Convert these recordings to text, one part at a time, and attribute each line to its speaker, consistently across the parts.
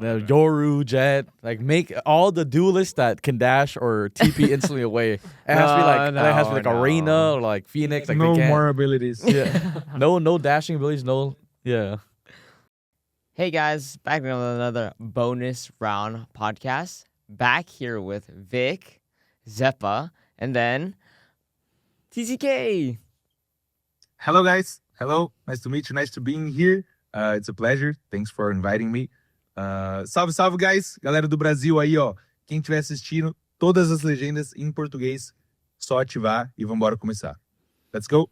Speaker 1: The Yoru, Jet, like make all the duelists that can dash or TP instantly away. It has to be like it has to be like Arena or like Phoenix. Like
Speaker 2: no
Speaker 1: they can't.
Speaker 2: more abilities.
Speaker 1: Yeah. no dashing abilities. No. Yeah.
Speaker 3: Hey guys, back with another bonus round podcast. Back here with Vic, Zeppa, and then TCK.
Speaker 2: Hello, guys. Hello. Nice to meet you. Nice to being here. It's a pleasure. Thanks for inviting me. Salve, salve, guys. Galera do Brasil aí, ó. Quem estiver assistindo, todas as legendas em português, só ativar e vambora começar. Let's go.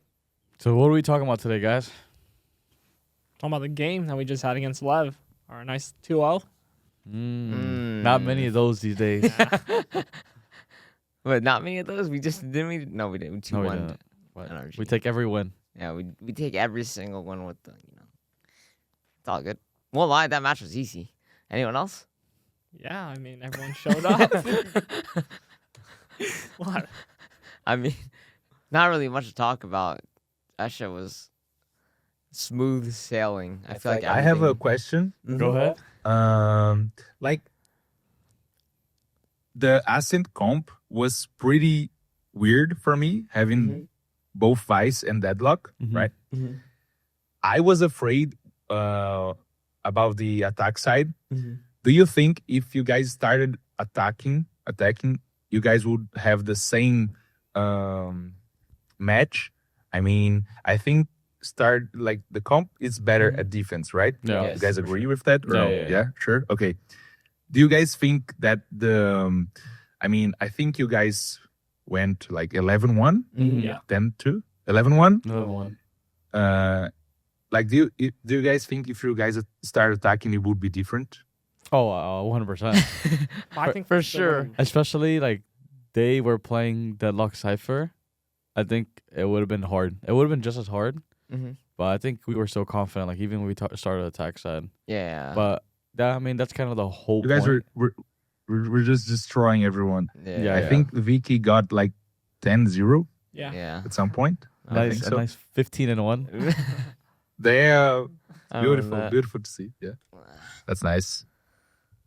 Speaker 1: So what are we talking about today, guys?
Speaker 4: Talking about the game that we just had against Lev. Our nice 2-0.
Speaker 1: Not many of those these days.
Speaker 3: But not many of those. We just didn't. We didn't. We 2-1.
Speaker 1: No, we didn't. But
Speaker 3: NRG.
Speaker 1: we take every win.
Speaker 3: Yeah, we take every single one with the, it's all good. Won't lie, that match was easy. Anyone else?
Speaker 4: Yeah, I mean, everyone showed up. What?
Speaker 3: I mean, not really much to talk about. That shit was smooth sailing. I feel like
Speaker 2: I have a
Speaker 3: everything-
Speaker 2: question.
Speaker 1: Go ahead.
Speaker 2: Like the Ascent comp was pretty weird for me, having both Vice and Deadlock,
Speaker 1: Mhm.
Speaker 2: right?
Speaker 3: Mhm.
Speaker 2: I was afraid about the attack side.
Speaker 3: Mhm.
Speaker 2: Do you think if you guys started attacking, you guys would have the same match? I mean, I think the comp is better at defense, right?
Speaker 1: Yeah.
Speaker 3: Yes,
Speaker 2: You guys
Speaker 3: for
Speaker 2: agree with that? Or
Speaker 1: Yeah,
Speaker 2: no?
Speaker 1: yeah.
Speaker 2: Sure. Okay. Do you guys think that I mean, I think you guys went like 11-1,
Speaker 4: Yeah.
Speaker 2: 10-2, 11-1.
Speaker 1: Another one.
Speaker 2: Like, do you guys think if you guys start attacking, it would be different?
Speaker 1: Oh, 100%.
Speaker 4: I think
Speaker 3: For
Speaker 4: the
Speaker 3: sure.
Speaker 4: win.
Speaker 1: Especially like they were playing Deadlock Cypher. I think it would have been hard. It would have been just as hard.
Speaker 3: Mhm.
Speaker 1: But I think we were so confident. Like even when we started attack side.
Speaker 3: Yeah.
Speaker 1: But that's kind of the whole.
Speaker 2: You guys
Speaker 1: point.
Speaker 2: were just destroying everyone.
Speaker 1: Yeah,
Speaker 2: I think Vicky got like 10-0
Speaker 4: Yeah.
Speaker 3: Yeah.
Speaker 2: at some point. I
Speaker 1: nice,
Speaker 2: think
Speaker 1: a
Speaker 2: so.
Speaker 1: nice 15-1.
Speaker 2: They're
Speaker 3: I
Speaker 2: beautiful,
Speaker 3: remember that.
Speaker 2: beautiful to see. Yeah, that's nice.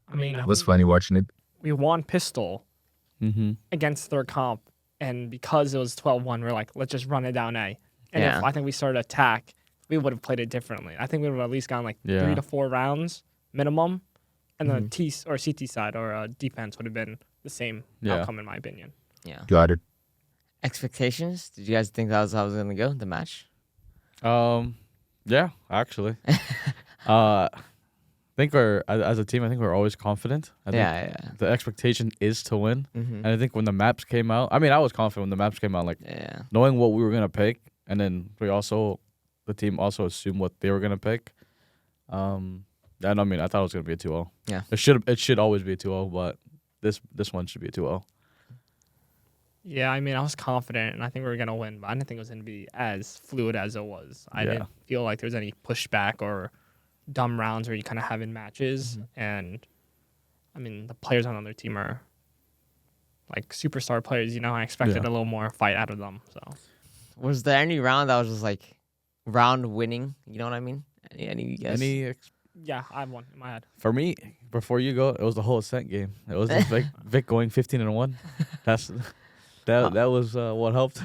Speaker 4: I mean,
Speaker 2: It was funny watching it.
Speaker 4: we won Pistol
Speaker 1: Mm-hmm.
Speaker 4: against their comp, and because it was 12-1, we're like, let's just run it down A. And
Speaker 3: Yeah.
Speaker 4: if I think we started attack, we would have played it differently. I think we would have at least gone like
Speaker 1: Yeah.
Speaker 4: 3 to 4 rounds minimum, and then
Speaker 1: Mm-hmm.
Speaker 4: T or CT side or defense would have been the same
Speaker 1: Yeah.
Speaker 4: outcome in my opinion.
Speaker 3: Yeah.
Speaker 2: Got it.
Speaker 3: Expectations? Did you guys think that was how it was gonna go? The match?
Speaker 1: Yeah, actually. I think as a team, I think we're always confident. I think
Speaker 3: Yeah.
Speaker 1: the expectation is to win.
Speaker 3: Mm-hmm.
Speaker 1: And I think when the maps came out, I mean, I was confident when the maps came out, like
Speaker 3: Yeah.
Speaker 1: knowing what we were gonna pick, and then the team also assumed what they were gonna pick. And I mean, I thought it was gonna be a 2-0.
Speaker 3: Yeah.
Speaker 1: It should always be a 2-0, but this one should be a 2-0.
Speaker 4: Yeah, I mean, I was confident, and I think we were gonna win, but I didn't think it was gonna be as fluid as it was. I
Speaker 1: Yeah.
Speaker 4: didn't feel like there was any pushback or dumb rounds where you kind of have in matches.
Speaker 1: Mm-hmm.
Speaker 4: And I mean, the players on the other team are like superstar players. I expected
Speaker 1: Yeah.
Speaker 4: a little more fight out of them. So
Speaker 3: Was there any round that was just like round winning? You know what I mean? Any guess?
Speaker 4: yeah, I have one in my head.
Speaker 1: For me, before you go, it was the whole Ascent game. It was just Vic going 15-1. That was what helped.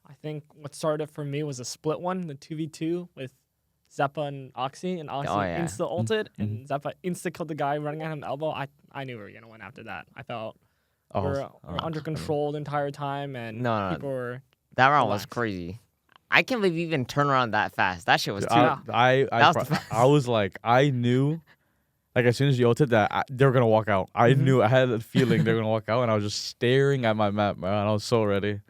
Speaker 4: I think what started for me was a split one, the 2v2 with Zeppa and Oxy, and Oxy
Speaker 3: Oh, yeah.
Speaker 4: insta ulted, and Zeppa insta killed the guy running at him elbow. I knew we were gonna win after that. I felt we're under control the entire time, and
Speaker 3: No.
Speaker 4: people were.
Speaker 3: That round was
Speaker 4: Relax.
Speaker 3: crazy. I can't believe you even turned around that fast. That shit was too.
Speaker 1: I
Speaker 3: That was the
Speaker 1: I was like, I knew, like as soon as you ulted that, they were gonna walk out. I knew, I had a feeling they were gonna walk out, and I was just staring at my map, man. I was so ready.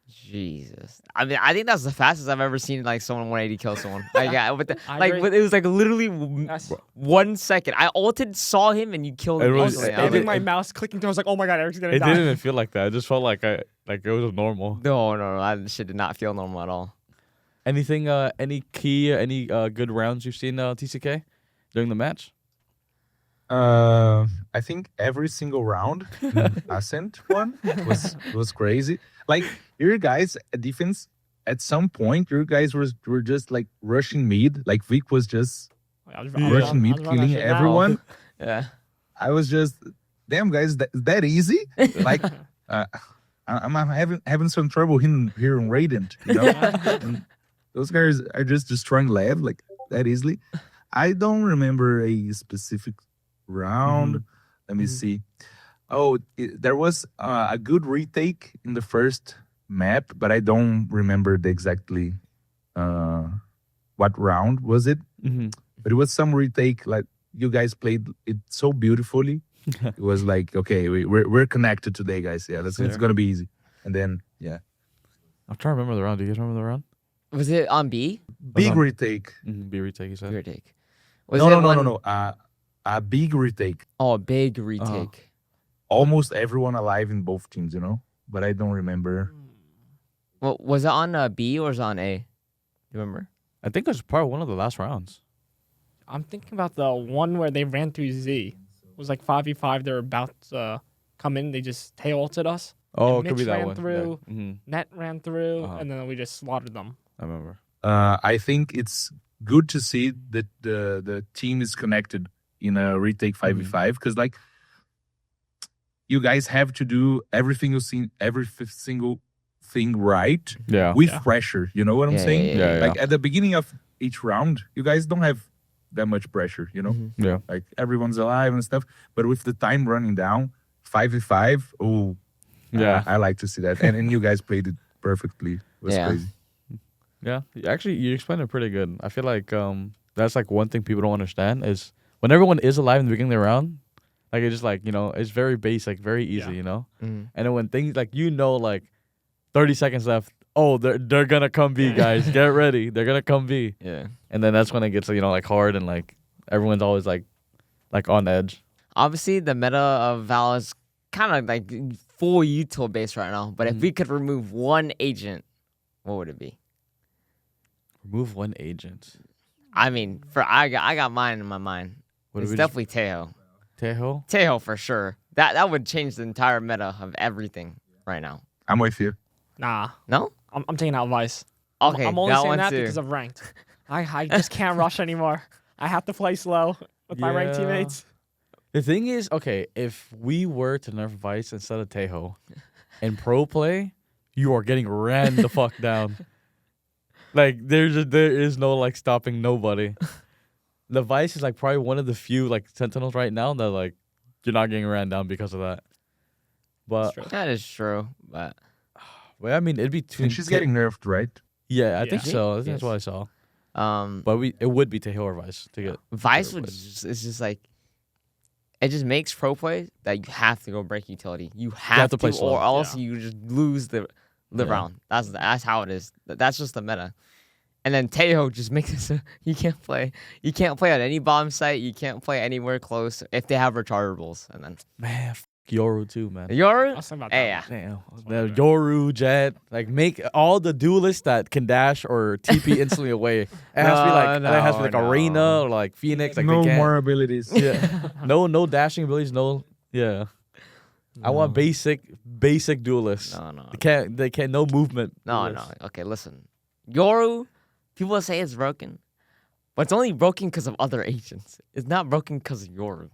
Speaker 3: Jesus. I mean, I think that's the fastest I've ever seen like someone 180 kill someone. Like, yeah, with the,
Speaker 4: I
Speaker 3: like
Speaker 4: agree.
Speaker 3: with, it was like literally
Speaker 4: That's,
Speaker 3: 1 second. I ulted, saw him, and you killed
Speaker 1: It
Speaker 3: him.
Speaker 1: was-
Speaker 3: instantly.
Speaker 4: I
Speaker 3: I
Speaker 4: was
Speaker 3: was
Speaker 1: it-
Speaker 3: like,
Speaker 4: my mouse clicking through. I was like, oh my god, Eric's gonna
Speaker 1: It
Speaker 4: die.
Speaker 1: didn't even feel like that. It just felt like it was normal.
Speaker 3: no, that shit did not feel normal at all.
Speaker 1: Anything? Any good rounds you've seen TCK during the match?
Speaker 2: I think every single round in Ascent one was crazy. Like your guys at defense, at some point, your guys were just like rushing mid. Like Vic was just
Speaker 4: I was
Speaker 2: rushing mid, killing everyone.
Speaker 3: Yeah.
Speaker 2: I was just, damn guys, that easy? Like, I'm having some trouble here in Radiant, you know. And those guys are just destroying lab like that easily. I don't remember a specific round. Let me see. Oh, there was a good retake in the first map, but I don't remember exactly what round was it. But it was some retake. Like you guys played it so beautifully. It was like, okay, we're connected today, guys. Yeah, it's gonna be easy. And then
Speaker 1: I'm trying to remember the round. Do you guys remember the round?
Speaker 3: Was it on B?
Speaker 2: big retake.
Speaker 1: B retake, you said.
Speaker 3: Retake. Was
Speaker 2: No. A big retake.
Speaker 3: Oh, a big retake.
Speaker 2: Almost everyone alive in both teams, you know. But I don't remember.
Speaker 3: Well, was it on B or was it on A? You remember?
Speaker 1: I think it was probably one of the last rounds.
Speaker 4: I'm thinking about the one where they ran through Z. It was like 5v5. They were about to come in. They just tail ulted us.
Speaker 1: Oh,
Speaker 4: And
Speaker 1: it could be
Speaker 4: Mitch
Speaker 1: that
Speaker 4: ran
Speaker 1: one.
Speaker 4: through.
Speaker 1: Yeah.
Speaker 4: Net ran through,
Speaker 1: Uh-huh.
Speaker 4: and then we just slaughtered them.
Speaker 1: I remember.
Speaker 2: I think it's good to see that the team is connected in a retake 5v5 because like you guys have to do every single thing right
Speaker 1: Yeah.
Speaker 2: with pressure. You know what I'm saying?
Speaker 1: Yeah.
Speaker 2: Like at the beginning of each round, you guys don't have that much pressure. You know,
Speaker 1: Yeah.
Speaker 2: like everyone's alive and stuff. But with the time running down, 5v5. Oh,
Speaker 1: Yeah.
Speaker 2: I like to see that. And you guys played it perfectly. It was
Speaker 3: Yeah.
Speaker 2: crazy.
Speaker 1: Yeah, actually, you explained it pretty good. I feel like that's like one thing people don't understand is when everyone is alive in the beginning of the round, like it's just like, you know, it's very basic, very easy,
Speaker 4: Yeah.
Speaker 1: you know.
Speaker 3: Mhm.
Speaker 1: And then when things like, you know, like 30 seconds left, oh, they're gonna come B, guys, get ready, they're gonna come B,
Speaker 3: Yeah.
Speaker 1: and then that's when it gets, you know, like hard and like everyone's always like on edge.
Speaker 3: Obviously, the meta of Val is kind of like full util based right now. But if we could remove one agent, what would it be?
Speaker 1: Remove one agent.
Speaker 3: I mean, I got mine in my mind.
Speaker 1: What
Speaker 3: It's
Speaker 1: do we
Speaker 3: definitely Tejo.
Speaker 1: Tejo?
Speaker 3: Tejo for sure. That would change the entire meta of everything right now.
Speaker 2: I'm with you.
Speaker 4: Nah,
Speaker 3: No?
Speaker 4: I'm taking out Vice. I'm-
Speaker 3: Okay,
Speaker 4: I'm only
Speaker 3: that
Speaker 4: saying
Speaker 3: one
Speaker 4: that
Speaker 3: too.
Speaker 4: because of ranked. I just can't rush anymore. I have to play slow with my ranked
Speaker 1: Yeah.
Speaker 4: teammates.
Speaker 1: The thing is, okay, if we were to nerf Vice instead of Tejo in pro play, you are getting ran the fuck down. Like there is no like stopping nobody. The Vice is like probably one of the few like Sentinels right now that like you're not getting ran down because of that. But
Speaker 4: That's true.
Speaker 3: That is true. But
Speaker 1: well, I mean, it'd be
Speaker 2: And she's getting nerfed, right?
Speaker 1: yeah, I think
Speaker 4: Yeah.
Speaker 1: so. I think
Speaker 3: Yes.
Speaker 1: that's what I saw.
Speaker 3: um,
Speaker 1: But it would be Tejo or Vice to get
Speaker 3: Vice would
Speaker 1: replaced.
Speaker 3: just, it's just like it just makes pro play that you have to go break utility. You have
Speaker 1: to play slow.
Speaker 3: or else
Speaker 4: Yeah.
Speaker 3: you just lose the
Speaker 1: Yeah.
Speaker 3: round. That's how it is. That's just the meta. And then Tejo just makes it so you can't play. You can't play at any bomb site. You can't play anywhere close if they have rechargeables. And then
Speaker 1: Man, f- Yoru too, man.
Speaker 3: you're
Speaker 4: I was thinking about
Speaker 3: hey,
Speaker 4: that.
Speaker 3: yeah.
Speaker 1: Damn.
Speaker 4: what
Speaker 1: The
Speaker 4: I'm doing.
Speaker 1: Yoru, Jet, like make all the duelists that can dash or TP instantly away. It has to be like it has to be like
Speaker 3: No,
Speaker 1: Arena
Speaker 3: no.
Speaker 1: or like Phoenix. Like
Speaker 2: no
Speaker 1: they can't.
Speaker 2: more abilities.
Speaker 1: Yeah. no dashing abilities. No. Yeah. I want basic duelists.
Speaker 3: No.
Speaker 1: They can't no movement.
Speaker 3: No.
Speaker 1: duelists.
Speaker 3: Okay, listen. Yoru, people say it's broken, but it's only broken because of other agents. It's not broken because of Yoru.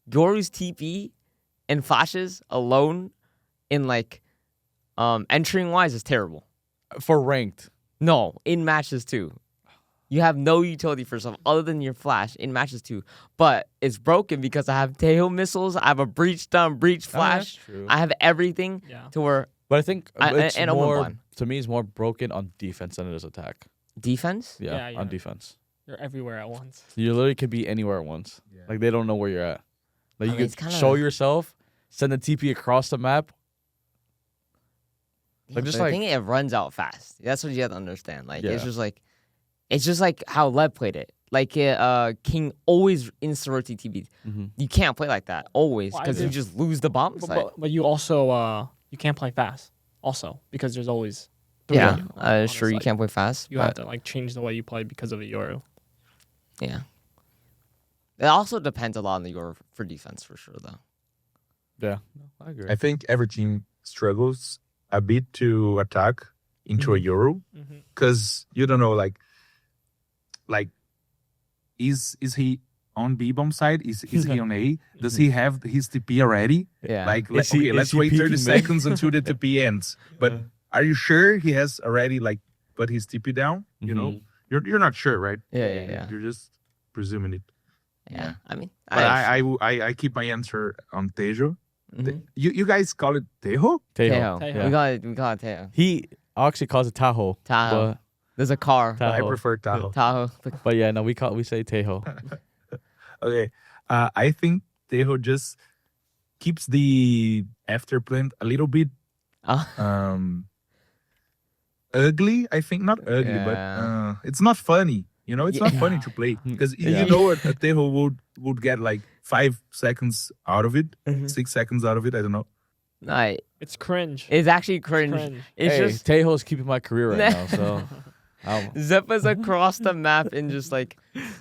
Speaker 3: Yoru's TP and flashes alone in like entering wise is terrible.
Speaker 1: For ranked.
Speaker 3: No, in matches too. You have no utility for stuff other than your flash in matches too. But it's broken because I have Tejo missiles, I have a breach stun, breach flash,
Speaker 1: True.
Speaker 3: I have everything
Speaker 4: Yeah.
Speaker 3: to where
Speaker 1: But I think it's
Speaker 3: and Omen
Speaker 1: more
Speaker 3: won.
Speaker 1: to me. It's more broken on defense than it is attack.
Speaker 3: defense.
Speaker 1: Yeah,
Speaker 4: Yeah,
Speaker 1: on
Speaker 4: yeah.
Speaker 1: defense.
Speaker 4: You're everywhere at once.
Speaker 1: You literally could be anywhere at once. Like they don't know where you're at. Like
Speaker 3: I
Speaker 1: you
Speaker 3: mean, it's
Speaker 1: could
Speaker 3: kinda-
Speaker 1: show yourself, send a TP across the map.
Speaker 3: Yeah,
Speaker 1: Like, just
Speaker 3: but I
Speaker 1: like-
Speaker 3: think it runs out fast. That's what you have to understand. Like
Speaker 1: Yeah.
Speaker 3: it's just like how Lev played it. Like King always insta-rotate TP.
Speaker 1: Mm-hmm.
Speaker 3: You can't play like that always
Speaker 4: Why
Speaker 3: because you
Speaker 4: is it-
Speaker 3: just lose the bomb site.
Speaker 4: But you also you can't play fast. Also because there's always
Speaker 3: Yeah,
Speaker 4: of you on
Speaker 3: sure.
Speaker 4: the
Speaker 3: You
Speaker 4: site.
Speaker 3: can't play fast.
Speaker 4: You
Speaker 3: but,
Speaker 4: have to like change the way you play because of a Yoru.
Speaker 3: Yeah. It also depends a lot on the Euro for defense for sure, though.
Speaker 1: Yeah, I agree.
Speaker 2: I think every team struggles a bit to attack into a Euro because you don't know like is he on B-bomb side? Is he on A? Does he have his TP already?
Speaker 3: Yeah.
Speaker 2: Like,
Speaker 1: Is he-
Speaker 2: let's
Speaker 1: is he
Speaker 2: wait 30
Speaker 1: peeking mid?
Speaker 2: seconds until the TP ends. But are you sure he has already like put his TP down? You know, you're not sure, right?
Speaker 3: Yeah.
Speaker 2: You're just presuming it.
Speaker 3: Yeah. I mean,
Speaker 2: But I keep my answer on Tejo.
Speaker 3: Mhm.
Speaker 2: You guys call it Tejo?
Speaker 3: Tejo.
Speaker 4: Tejo.
Speaker 3: We call it Tejo.
Speaker 1: He actually calls it Tahoe.
Speaker 3: Tahoe. There's a car.
Speaker 1: Tahoe.
Speaker 2: I prefer Tahoe.
Speaker 3: Tahoe.
Speaker 1: But yeah, no, we say Tejo.
Speaker 2: Okay. I think Tejo just keeps the afterplan a little bit ugly. I think not ugly, but it's not funny. You know, it's not funny to play because you know a Tejo would get like 5 seconds out of it, 6 seconds out of it. I don't know.
Speaker 3: No,
Speaker 4: It's cringe.
Speaker 3: it's actually cringe.
Speaker 4: cringe.
Speaker 3: It's
Speaker 1: Hey,
Speaker 3: just
Speaker 1: Tejo's keeping my career right now, so
Speaker 3: Zeppa's across the map and just like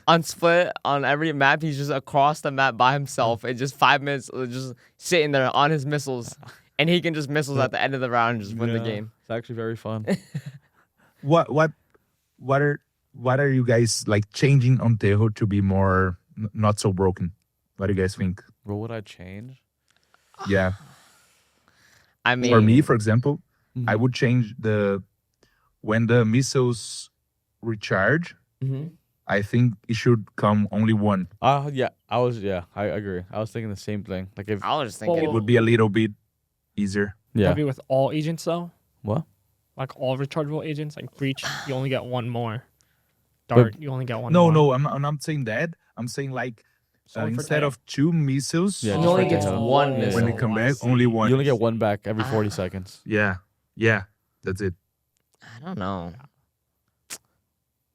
Speaker 3: on split on every map. He's just across the map by himself and just 5 minutes just sitting there on his missiles, and he can just missiles at the end of the round and just win the
Speaker 1: Yeah.
Speaker 3: game.
Speaker 1: It's actually very fun.
Speaker 2: What are you guys like changing on Tejo to be more not so broken? What do you guys think?
Speaker 1: What would I change?
Speaker 2: Yeah.
Speaker 3: I mean,
Speaker 2: For me, for example,
Speaker 1: Mhm.
Speaker 2: I would change when the missiles recharge.
Speaker 3: Mhm.
Speaker 2: I think it should come only one.
Speaker 1: Yeah, I agree. I was thinking the same thing. Like if
Speaker 3: I was just thinking.
Speaker 2: It would be a little bit easier.
Speaker 1: yeah,
Speaker 4: Maybe with all agents though.
Speaker 1: what?
Speaker 4: Like all rechargeable agents, like breach, you only get one more. Dart, you only get one.
Speaker 2: No,
Speaker 4: more.
Speaker 2: I'm not saying that. I'm saying like
Speaker 4: It's only for
Speaker 2: instead
Speaker 4: Tejo.
Speaker 2: of 2 missiles,
Speaker 1: Yeah,
Speaker 3: He
Speaker 1: just
Speaker 3: only
Speaker 1: for
Speaker 3: gets
Speaker 1: Tejo.
Speaker 3: one
Speaker 4: When
Speaker 3: missile.
Speaker 2: when they come back, only one.
Speaker 1: You only get one back every 40 seconds.
Speaker 2: Yeah, that's it.
Speaker 3: I don't know.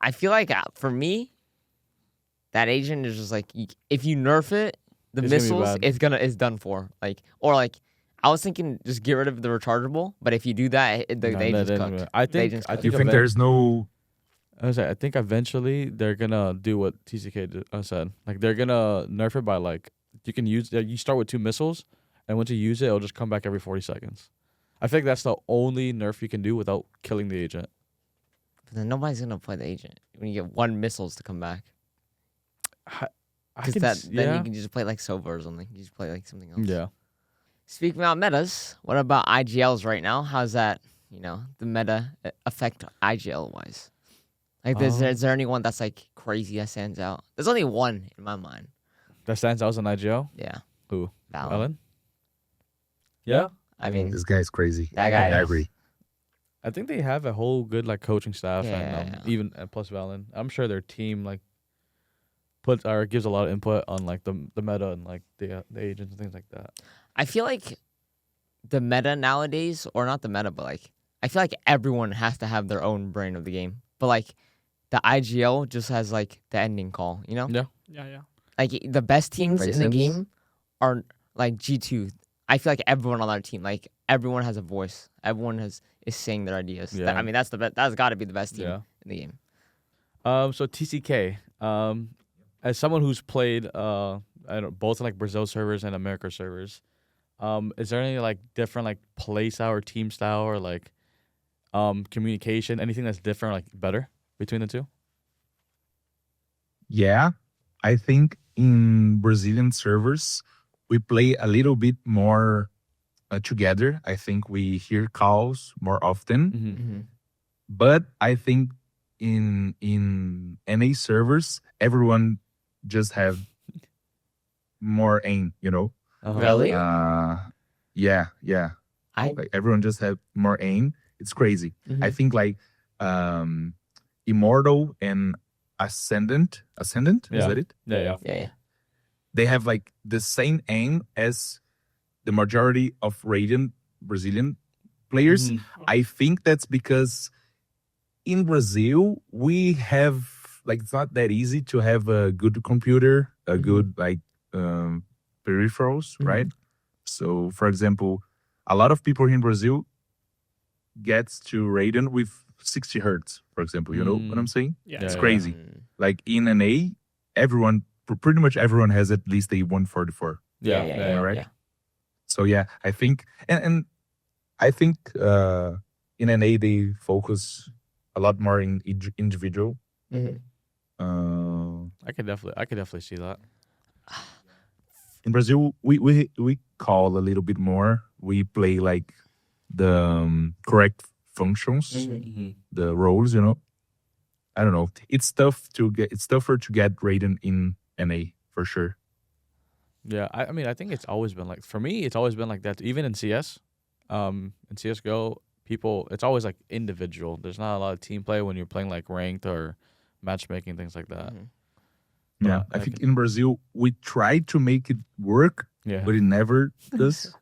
Speaker 3: I feel like for me, that agent is just like if you nerf it, the
Speaker 1: It's gonna be
Speaker 3: missiles
Speaker 1: bad.
Speaker 3: it's done for. Like or like I was thinking just get rid of the rechargeable, but if you do that, the
Speaker 1: No,
Speaker 3: agent's
Speaker 1: then-
Speaker 3: cooked.
Speaker 1: I
Speaker 3: The
Speaker 1: think
Speaker 3: agent's
Speaker 1: I
Speaker 3: cooked.
Speaker 2: You think there's no?
Speaker 1: I think eventually they're gonna do what TCK said. Like they're gonna nerf it by like you can use you start with 2 missiles, and once you use it, it'll just come back every 40 seconds. I think that's the only nerf you can do without killing the agent.
Speaker 3: But then nobody's gonna play the agent when you get 1 missiles to come back.
Speaker 1: I
Speaker 3: Because
Speaker 1: can
Speaker 3: then you can just play like Sova or something. You just play like something else.
Speaker 1: yeah.
Speaker 3: Speaking about metas, what about IGLs right now? How's that? The meta affect IGL wise? Like, is there anyone that's like crazy that stands out? There's only one in my mind.
Speaker 1: That stands out as an IGL.
Speaker 3: Yeah.
Speaker 1: Who?
Speaker 3: Valen.
Speaker 1: Ellen? Yeah.
Speaker 3: I mean,
Speaker 2: This guy's crazy.
Speaker 3: That guy
Speaker 2: I
Speaker 3: is.
Speaker 2: agree.
Speaker 1: I think they have a whole good like coaching staff
Speaker 3: Yeah.
Speaker 1: and even plus Valen. I'm sure their team like gives a lot of input on like the meta and like the agents and things like that.
Speaker 3: I feel like the meta nowadays, or not the meta, but like I feel like everyone has to have their own brain of the game. But like the IGL just has like the ending call,
Speaker 1: Yeah.
Speaker 4: Yeah.
Speaker 3: Like the best teams in the
Speaker 5: Raisins.
Speaker 3: game are like G2. I feel like everyone on our team, like everyone has a voice. Everyone is saying their ideas.
Speaker 1: Yeah.
Speaker 3: I mean, that's the best. That's got to be the best team
Speaker 1: Yeah.
Speaker 3: in the game.
Speaker 1: So TCK, as someone who's played I don't know, both like Brazil servers and America servers, is there any like different like play style or team style or like communication, anything that's different, like better between the two?
Speaker 2: Yeah, I think in Brazilian servers we play a little bit more together. I think we hear calls more often.
Speaker 1: Mm-hmm.
Speaker 2: But I think in NA servers everyone just have more aim.
Speaker 3: Really?
Speaker 2: Yeah.
Speaker 3: I
Speaker 2: Like everyone just have more aim. It's crazy.
Speaker 3: Mhm.
Speaker 2: I think like Immortal and Ascendant. Is
Speaker 1: Yeah.
Speaker 2: that it?
Speaker 1: Yeah.
Speaker 3: yeah.
Speaker 2: They have like the same aim as the majority of Radiant Brazilian players.
Speaker 1: Mhm.
Speaker 2: I think that's because in Brazil we have like it's not that easy to have a good computer, a good like peripherals, right? So for example, a lot of people here in Brazil gets to Radiant with 60 hertz, for example. You know what I'm saying?
Speaker 4: Yeah.
Speaker 2: It's
Speaker 1: Yeah.
Speaker 2: crazy. Like in an A, pretty much everyone has at least a 144.
Speaker 1: Yeah.
Speaker 2: right? So yeah, I think and I think in an A they focus a lot more in individual.
Speaker 3: Mhm.
Speaker 1: I could definitely see that.
Speaker 2: In Brazil, we call a little bit more. We play like the correct functions, the roles. I don't know. It's tougher to get rated in NA for sure.
Speaker 1: Yeah, I mean, I think it's always been like, for me, it's always been like that. Even in CS, in CS:GO, it's always like individual. There's not a lot of team play when you're playing like ranked or matchmaking, things like that.
Speaker 2: Yeah, I think in Brazil we try to make it work,
Speaker 1: Yeah.
Speaker 2: but it never does.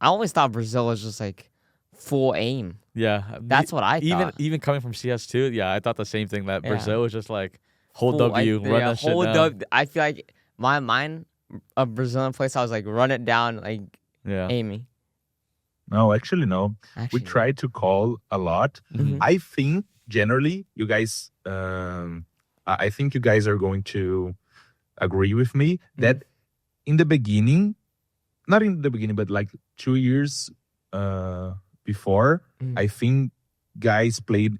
Speaker 3: I always thought Brazil was just like full aim.
Speaker 1: Yeah,
Speaker 3: That's what I thought.
Speaker 1: Even coming from CS2, yeah, I thought the same thing, that
Speaker 3: Yeah.
Speaker 1: Brazil was just like hold
Speaker 3: Full,
Speaker 1: W,
Speaker 3: like,
Speaker 1: run
Speaker 3: yeah,
Speaker 1: that shit
Speaker 3: hold
Speaker 1: down.
Speaker 3: I feel like my mind of Brazilian place, I was like run it down, like
Speaker 1: Yeah,
Speaker 3: Amy.
Speaker 2: No, actually no.
Speaker 3: Actually,
Speaker 2: We try to call a lot.
Speaker 3: Mhm.
Speaker 2: I think generally you guys, I think you guys are going to agree with me that in the beginning, not in the beginning, but like 2 years before,
Speaker 3: Mhm.
Speaker 2: I think guys played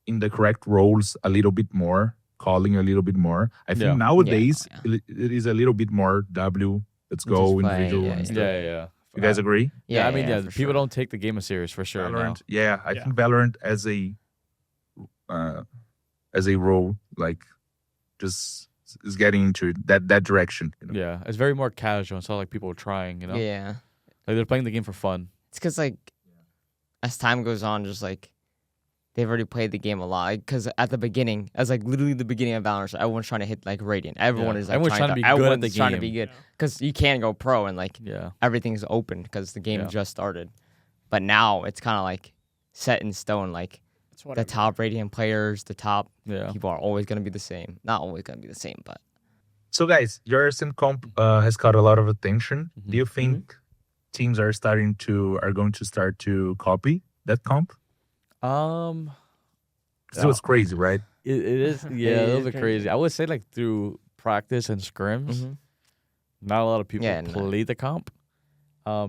Speaker 2: in the correct roles a little bit more, calling a little bit more. I think
Speaker 1: Yeah.
Speaker 2: nowadays
Speaker 3: Yeah.
Speaker 2: it is a little bit more W. Let's
Speaker 3: Just
Speaker 2: go
Speaker 3: play,
Speaker 2: individual
Speaker 3: yeah,
Speaker 2: and
Speaker 3: yeah.
Speaker 2: stuff.
Speaker 1: yeah.
Speaker 2: You guys agree?
Speaker 1: Yeah, I mean, yeah,
Speaker 3: for
Speaker 1: people
Speaker 3: sure.
Speaker 1: don't take the game as serious for sure. now.
Speaker 2: Valorant, yeah, I
Speaker 4: Yeah.
Speaker 2: think Valorant as a role, like, just is getting into that direction.
Speaker 1: Yeah, it's very more casual instead of like people trying.
Speaker 3: Yeah,
Speaker 1: Like they're playing the game for fun.
Speaker 3: it's because like as time goes on, just like they've already played the game a lot. Because at the beginning, as like literally the beginning of Valorant, everyone's trying to hit like Radiant. Everyone
Speaker 1: Yeah.
Speaker 3: is like
Speaker 1: Everyone's trying to be good at
Speaker 3: everyone's
Speaker 1: the
Speaker 3: trying to be
Speaker 1: game.
Speaker 3: good because you can go pro and like
Speaker 1: Yeah,
Speaker 3: everything's open because the game
Speaker 1: Yeah.
Speaker 3: just started. But now it's kind of like set in stone. Like
Speaker 4: It's
Speaker 3: the
Speaker 4: whatever.
Speaker 3: top Radiant players, the top
Speaker 1: yeah.
Speaker 3: people are always gonna be the same. Not always gonna be the same, but
Speaker 2: So, guys, your sim comp has got a lot of attention.
Speaker 1: Mhm.
Speaker 2: Do you think teams are going to start to copy that comp? It was crazy, right?
Speaker 1: It is. Yeah,
Speaker 3: It
Speaker 1: a little
Speaker 3: is
Speaker 1: bit
Speaker 3: crazy.
Speaker 1: crazy. I would say like through practice and scrims,
Speaker 3: Mhm.
Speaker 1: not a lot of people
Speaker 3: Yeah, no.
Speaker 1: play the comp. A lot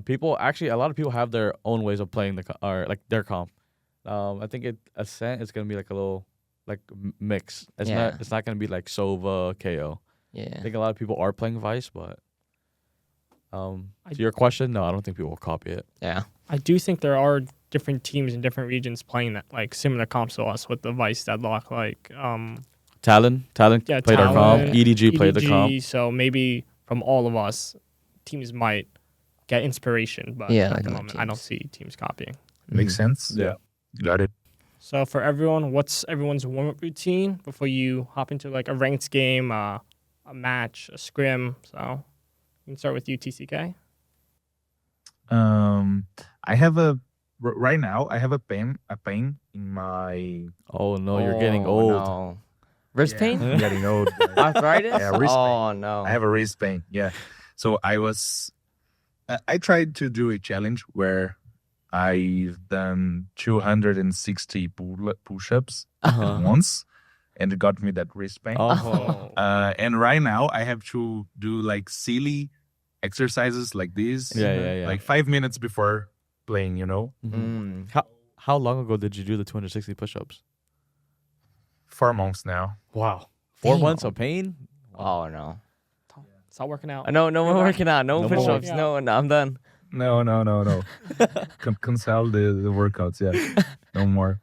Speaker 1: of people have their own ways of playing or like their comp. I think Ascent is gonna be like a little like mix. It's
Speaker 3: Yeah.
Speaker 1: not gonna be like Sova KO. I
Speaker 3: yeah.
Speaker 1: think a lot of people are playing Vice, but to your question, no, I don't think people will copy it.
Speaker 3: Yeah.
Speaker 4: I do think there are different teams in different regions playing that like similar comps to us with the Vice Deadlock. Like
Speaker 1: Talon
Speaker 4: yeah,
Speaker 1: played our comp.
Speaker 4: Talon,
Speaker 1: EDG played the comp.
Speaker 4: So maybe from all of us, teams might get inspiration, but
Speaker 3: Yeah,
Speaker 4: at
Speaker 3: like
Speaker 4: the
Speaker 3: other
Speaker 4: moment, I don't
Speaker 3: teams.
Speaker 4: see teams copying.
Speaker 2: Makes sense.
Speaker 1: Yeah.
Speaker 2: Got it.
Speaker 4: So for everyone, what's everyone's warm up routine before you hop into like a ranked game, a match, a scrim? So we can start with you, TCK.
Speaker 2: I have right now. I have a pain in my.
Speaker 1: Oh no, you're getting old.
Speaker 3: No. Wrist pain?
Speaker 2: I'm getting old.
Speaker 3: Arthritis?
Speaker 2: Yeah, wrist
Speaker 3: oh no.
Speaker 2: I have a wrist pain. Yeah. So I tried to do a challenge where I've done 260 push-ups
Speaker 1: Uh-huh.
Speaker 2: once, and it got me that wrist pain.
Speaker 1: Oh.
Speaker 2: And right now I have to do like silly exercises like this,
Speaker 1: Yeah.
Speaker 2: like 5 minutes before playing.
Speaker 1: Mhm. How long ago did you do the 260 push-ups?
Speaker 2: 4 months now.
Speaker 1: Wow. 4
Speaker 3: Damn.
Speaker 1: months of pain?
Speaker 3: Oh no.
Speaker 4: Stop working out.
Speaker 3: No more
Speaker 4: back.
Speaker 3: working out. No
Speaker 1: No more
Speaker 3: push-ups.
Speaker 4: working
Speaker 3: No, I'm done.
Speaker 2: No. Cancel the workouts. Yeah, no more.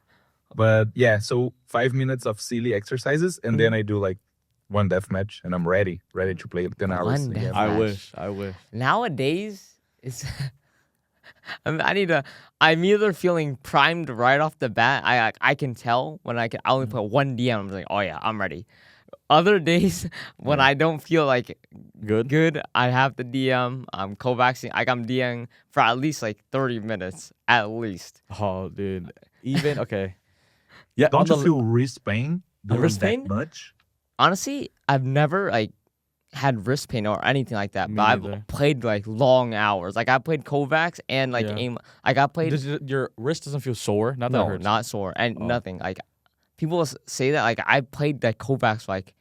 Speaker 2: But yeah, so 5 minutes of silly exercises, and then I do like one death match, and I'm ready to play 10 hours.
Speaker 3: One
Speaker 2: again.
Speaker 3: death
Speaker 1: I wish.
Speaker 3: Nowadays, it's. I'm either feeling primed right off the bat. I can tell when I only put one DM. I'm like, oh yeah, I'm ready. Other days when I don't feel like good, I have the DM. I'm Kovaxing. I'm DMing for at least like 30 minutes at least.
Speaker 1: Oh, dude. Even okay. Yeah.
Speaker 2: Don't
Speaker 1: on
Speaker 2: you
Speaker 1: the-
Speaker 2: feel wrist pain? Doing
Speaker 3: wrist
Speaker 2: that
Speaker 3: pain?
Speaker 2: much?
Speaker 3: Honestly, I've never like had wrist pain or anything like that.
Speaker 1: Me
Speaker 3: But I've
Speaker 1: neither.
Speaker 3: played like long hours. Like I played Kovacs and like
Speaker 1: Yeah.
Speaker 3: aim. Like I played.
Speaker 1: Your wrist doesn't feel sore? Not that it
Speaker 3: No,
Speaker 1: hurts.
Speaker 3: not sore and
Speaker 1: Oh.
Speaker 3: nothing. Like people say that. Like I played that Kovacs like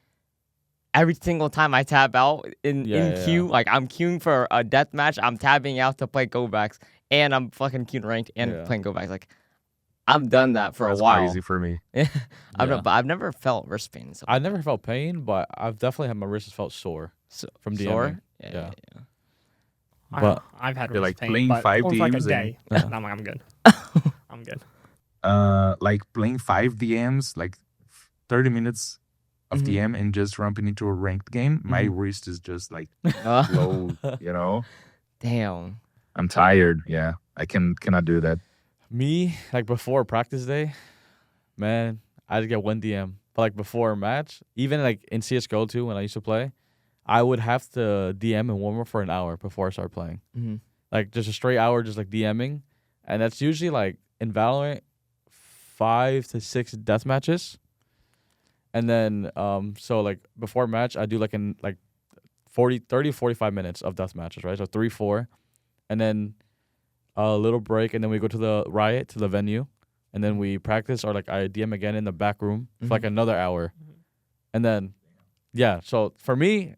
Speaker 3: every single time I tab out in
Speaker 1: Yeah.
Speaker 3: queue. Like I'm queuing for a death match. I'm tabbing out to play Kovacs and I'm fucking queuing ranked and
Speaker 1: Yeah.
Speaker 3: playing Kovacs. Like I've done that for
Speaker 2: That's
Speaker 3: a while.
Speaker 2: crazy for me.
Speaker 3: But I've never felt wrist pain. So
Speaker 1: I never felt pain, but I've definitely had my wrists felt sore from DMing.
Speaker 3: sore.
Speaker 1: Yeah.
Speaker 4: But
Speaker 1: But-
Speaker 4: I've had
Speaker 2: You're,
Speaker 4: wrist
Speaker 2: like,
Speaker 4: pain,
Speaker 2: playing
Speaker 4: but
Speaker 2: 5
Speaker 4: only for like a
Speaker 2: games and-
Speaker 4: day.
Speaker 1: Yeah.
Speaker 4: No, I'm good. I'm good.
Speaker 2: Like playing 5 DMs, like 30 minutes of
Speaker 3: Mhm.
Speaker 2: DM and just ramping into a ranked game, my
Speaker 1: Mhm.
Speaker 2: wrist is just like
Speaker 3: Uh,
Speaker 2: low, you know?
Speaker 3: damn.
Speaker 2: I'm tired. Yeah. I cannot do that.
Speaker 1: Me, like before practice day, man, I'd get one DM. But like before a match, even like in CSGO too, when I used to play, I would have to DM and warm up for an hour before I start playing.
Speaker 3: hmm
Speaker 1: Like just a straight hour, just like DMing. And that's usually like in Valorant, 5 to 6 death matches. And then, so like before match, I do like 30, 45 minutes of death matches, right? So 3, 4. And then a little break, and then we go to the riot, to the venue, and then we practice, or like I DM again in the back room for like another hour, and then yeah. So for me,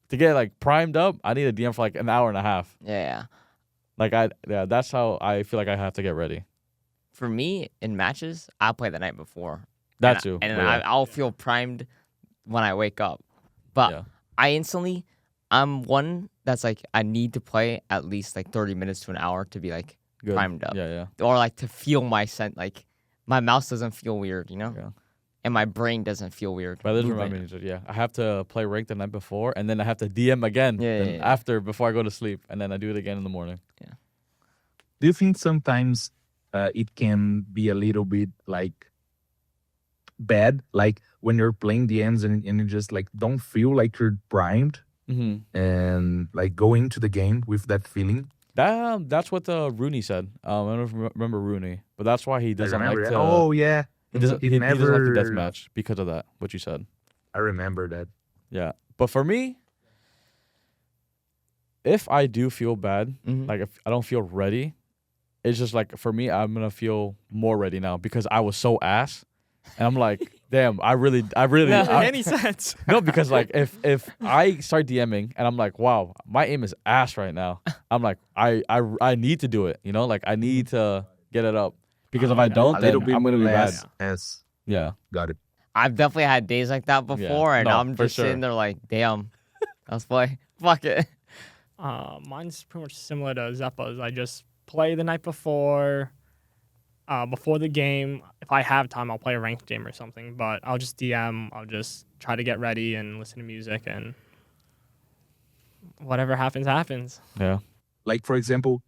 Speaker 1: to get like primed up, I need a DM for like an hour and a half.
Speaker 3: Yeah.
Speaker 1: Like that's how I feel like I have to get ready.
Speaker 3: For me, in matches, I'll play the night before.
Speaker 1: That
Speaker 3: and
Speaker 1: too.
Speaker 3: And
Speaker 1: but yeah.
Speaker 3: I'll feel primed when I wake up. But
Speaker 1: Yeah.
Speaker 3: I'm one that's like, I need to play at least like 30 minutes to an hour to be like
Speaker 1: Good.
Speaker 3: primed up.
Speaker 1: Yeah, yeah.
Speaker 3: Or like to feel my scent. Like my mouse doesn't feel weird, you know?
Speaker 1: Yeah.
Speaker 3: And my brain doesn't feel weird.
Speaker 1: But this
Speaker 3: moving.
Speaker 1: reminds me, yeah, I have to play ranked the night before, and then I have to DM again
Speaker 3: Yeah.
Speaker 1: after before I go to sleep, and then I do it again in the morning.
Speaker 2: Do you think sometimes it can be a little bit like bad? Like when you're playing DMs and you just like don't feel like you're primed
Speaker 1: Mm-hmm.
Speaker 2: and like go into the game with that feeling?
Speaker 1: That's what Rooney said. I don't know if you remember Rooney, but that's why he
Speaker 2: I
Speaker 1: doesn't like
Speaker 2: remember
Speaker 1: to.
Speaker 2: that. Oh yeah,
Speaker 1: he doesn't.
Speaker 2: he
Speaker 1: He doesn't like the death
Speaker 2: never-
Speaker 1: match because of that. What you said.
Speaker 2: I remember that.
Speaker 1: Yeah, but for me, if I do feel bad,
Speaker 3: Mhm.
Speaker 1: like if I don't feel ready, it's just like for me, I'm gonna feel more ready now because I was so ass, and I'm like, damn, I really,
Speaker 4: Doesn't
Speaker 1: I-
Speaker 4: make any sense.
Speaker 1: no, because like if I start DMing and I'm like, wow, my aim is ass right now. I'm like, I need to do it, you know, like I need to get it up because if I don't,
Speaker 2: A
Speaker 1: then
Speaker 2: little bit
Speaker 1: I'm gonna be bad.
Speaker 2: less. Yes,
Speaker 1: Yeah,
Speaker 2: got it.
Speaker 3: I've definitely had days like that before, and
Speaker 1: no,
Speaker 3: I'm
Speaker 1: for
Speaker 3: just sitting
Speaker 1: sure.
Speaker 3: there like, damn, let's play. Fuck it.
Speaker 4: Mine's pretty much similar to Zeppa's. I just play the night before the game. If I have time, I'll play a ranked game or something. But I'll just DM. I'll just try to get ready and listen to music, and whatever happens, happens.
Speaker 1: yeah.
Speaker 2: Like for example,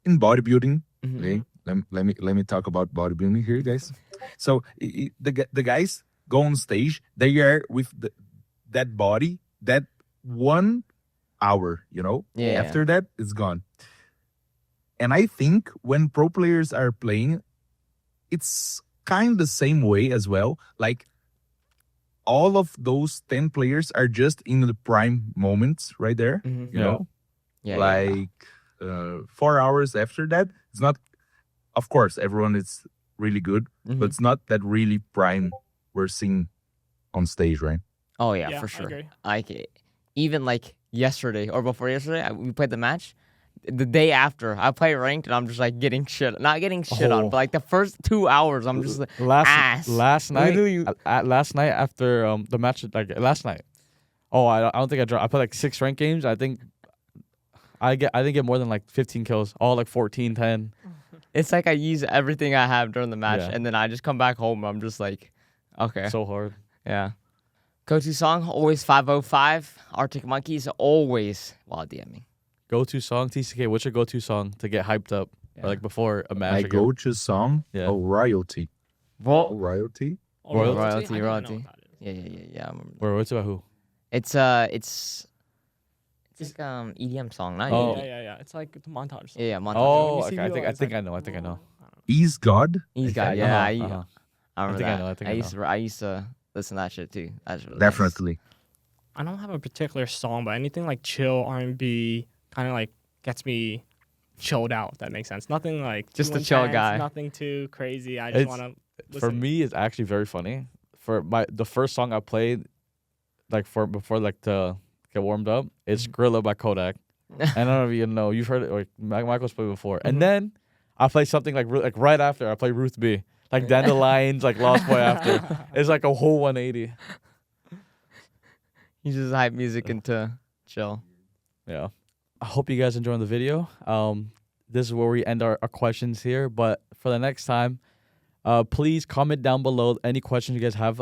Speaker 2: in bodybuilding,
Speaker 3: Mhm.
Speaker 2: okay, let me talk about bodybuilding here, guys. So the guys go on stage. They are with that body that 1 hour, you know.
Speaker 3: Yeah.
Speaker 2: After that, it's gone. And I think when pro players are playing, it's kind of the same way as well. Like all of those 10 players are just in the prime moments right there,
Speaker 3: Mhm.
Speaker 2: you
Speaker 1: Yeah.
Speaker 2: know.
Speaker 3: Yeah.
Speaker 2: Like 4 hours after that, it's not. Of course, everyone is really good,
Speaker 3: Mhm.
Speaker 2: but it's not that really prime we're seeing on stage, right?
Speaker 3: Oh yeah,
Speaker 4: Yeah,
Speaker 3: for
Speaker 4: I
Speaker 3: sure.
Speaker 4: agree.
Speaker 3: Like even like yesterday or before yesterday, we played the match. The day after, I play ranked and I'm just like getting shit, not getting shit on,
Speaker 1: Oh.
Speaker 3: but like the first 2 hours, I'm just like, ass.
Speaker 1: Last night,
Speaker 3: Literally-
Speaker 1: last night after the match, like last night. Oh, I don't think I dropped. I played like 6 ranked games. I think I didn't get more than like 15 kills, all like 14, 10.
Speaker 3: it's like I use everything I have during the match,
Speaker 1: Yeah.
Speaker 3: and then I just come back home. I'm just like, okay,
Speaker 1: So hard.
Speaker 3: yeah. Go-to song always 505. Arctic Monkeys always while DMing.
Speaker 1: Go-to song, TCK. What's your go-to song to get hyped up,
Speaker 3: Yeah.
Speaker 1: or like before a match?
Speaker 2: My
Speaker 1: again?
Speaker 2: go-to song,
Speaker 1: Yeah.
Speaker 2: oh, Royalty.
Speaker 3: Well,
Speaker 2: Royalty.
Speaker 4: Oh,
Speaker 1: Royalty?
Speaker 4: I don't know
Speaker 3: Royalty.
Speaker 4: what that is.
Speaker 3: yeah. I remember.
Speaker 1: Or what's about who?
Speaker 3: It's like EDM song, not
Speaker 1: Oh.
Speaker 4: Yeah. It's like the montage. Song.
Speaker 3: yeah, montage.
Speaker 1: Oh,
Speaker 4: When you see
Speaker 1: okay. I
Speaker 4: Viola,
Speaker 1: think I
Speaker 4: it's
Speaker 1: think
Speaker 4: like,
Speaker 1: I know. I think I know.
Speaker 2: Is God.
Speaker 3: He's got
Speaker 2: Okay.
Speaker 3: yeah.
Speaker 1: Uh-huh.
Speaker 3: I remember
Speaker 1: think I
Speaker 3: that.
Speaker 1: know, I think I know.
Speaker 3: I used to listen to that shit too. That's really nice.
Speaker 2: Definitely.
Speaker 4: I don't have a particular song, but anything like chill R&B kind of like gets me chilled out. If that makes sense. Nothing like
Speaker 3: Just
Speaker 4: too
Speaker 3: a chill
Speaker 4: intense,
Speaker 3: guy.
Speaker 4: Nothing too crazy. I just
Speaker 1: It's-
Speaker 4: want to.
Speaker 1: For me, it's actually very funny. For the first song I played, like before like to get warmed up, it's
Speaker 3: Mm-hmm.
Speaker 1: Skrilla by Kodak. I don't know if you know. You've heard it, or Michael's played before.
Speaker 3: Mm-hmm.
Speaker 1: And then I play something like right after I play Ruth B. Like Dandelions, like Lost Boy after. It's like a whole 180.
Speaker 3: You just hype music into chill.
Speaker 1: Yeah. I hope you guys enjoyed the video. This is where we end our questions here. But for the next time, please comment down below any questions you guys have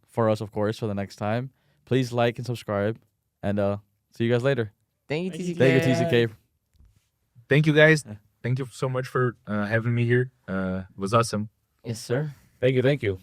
Speaker 1: for us, of course, for the next time. Please like and subscribe. And see you guys later.
Speaker 3: Thank you,
Speaker 4: Thank you,
Speaker 3: TCK.
Speaker 1: Thank you, TCK.
Speaker 2: Thank you, guys. Thank you so much for having me here. It was awesome.
Speaker 3: Yes, sir.
Speaker 2: Thank you.